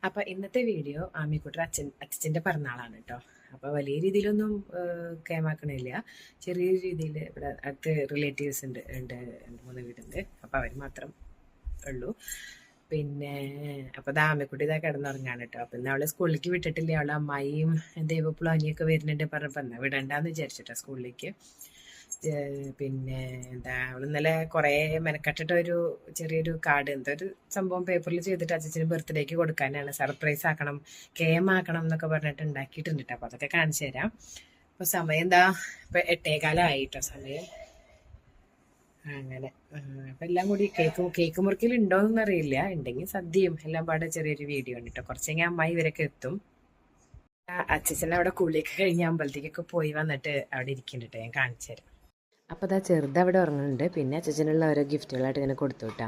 അപ്പൊ ഇന്നത്തെ വീഡിയോ ആമിക്കുട്ടർ അച്ഛൻ്റെ പിറന്നാളാണ് കേട്ടോ. അപ്പൊ വലിയ രീതിയിലൊന്നും കേമാക്കണില്ല. ചെറിയ രീതിയിൽ ഇവിടെ അടുത്ത് റിലേറ്റീവ്സ് ഉണ്ട്, രണ്ട് മൂന്ന് വീടുണ്ട്. അപ്പൊ അവർ മാത്രം ഉള്ളൂ. പിന്നെ അപ്പൊ ആമിക്കുട്ടി ഇതാ കിടന്നുറങ്ങാണ് കേട്ടോ. അപ്പൊ ഇന്ന് അവളെ സ്കൂളിലേക്ക് വിട്ടിട്ടില്ല. അവളെ അമ്മായിയും ദൈവപ്പുളും അനിയൊക്കെ വരുന്നുണ്ട് പറഞ്ഞപ്പോ എന്നാ വിടണ്ടാന്ന് വിചാരിച്ചിട്ടോ സ്കൂളിലേക്ക്. പിന്നെ എന്താ അവൾ ഇന്നലെ കുറേ മെനക്കെട്ടിട്ട് ഒരു ചെറിയൊരു കാർഡ് എന്തോ ഒരു സംഭവം പേപ്പറിൽ ചെയ്തിട്ട് അച്ഛന് ബർത്ത്ഡേക്ക് കൊടുക്കാനാണ്, സർപ്രൈസ് ആക്കണം, കേമാക്കണം എന്നൊക്കെ പറഞ്ഞിട്ട് ഉണ്ടാക്കിയിട്ടുണ്ട് കേട്ടോ. അപ്പൊ അതൊക്കെ കാണിച്ചു തരാം. അപ്പൊ സമയം എന്താ ഇപ്പൊ 8:15 സമയം. അങ്ങനെ അപ്പൊ എല്ലാം കൂടി കേക്ക് മുറിക്കൽ ഉണ്ടോന്നൊന്നും അറിയില്ല. ഉണ്ടെങ്കിൽ സദ്യയും എല്ലാം പാടെ ചെറിയൊരു വീഡിയോ ഉണ്ട് കേട്ടോ. കുറച്ചെങ്കിൽ അമ്മായി ഇവരൊക്കെ എത്തും. അച്ഛൻ അവിടെ കുളിയൊക്കെ കഴിഞ്ഞ് അമ്പലത്തേക്കൊക്കെ പോയി വന്നിട്ട് അവിടെ ഇരിക്കുന്നുണ്ട്. ഞാൻ കാണിച്ചു തരാം. അപ്പോൾ അതാ ചെറുത് അവിടെ ഉറങ്ങുന്നുണ്ട്. പിന്നെ അച്ഛനുള്ള ഓരോ ഗിഫ്റ്റുകളായിട്ട് ഇങ്ങനെ കൊടുത്തു വിട്ടാ.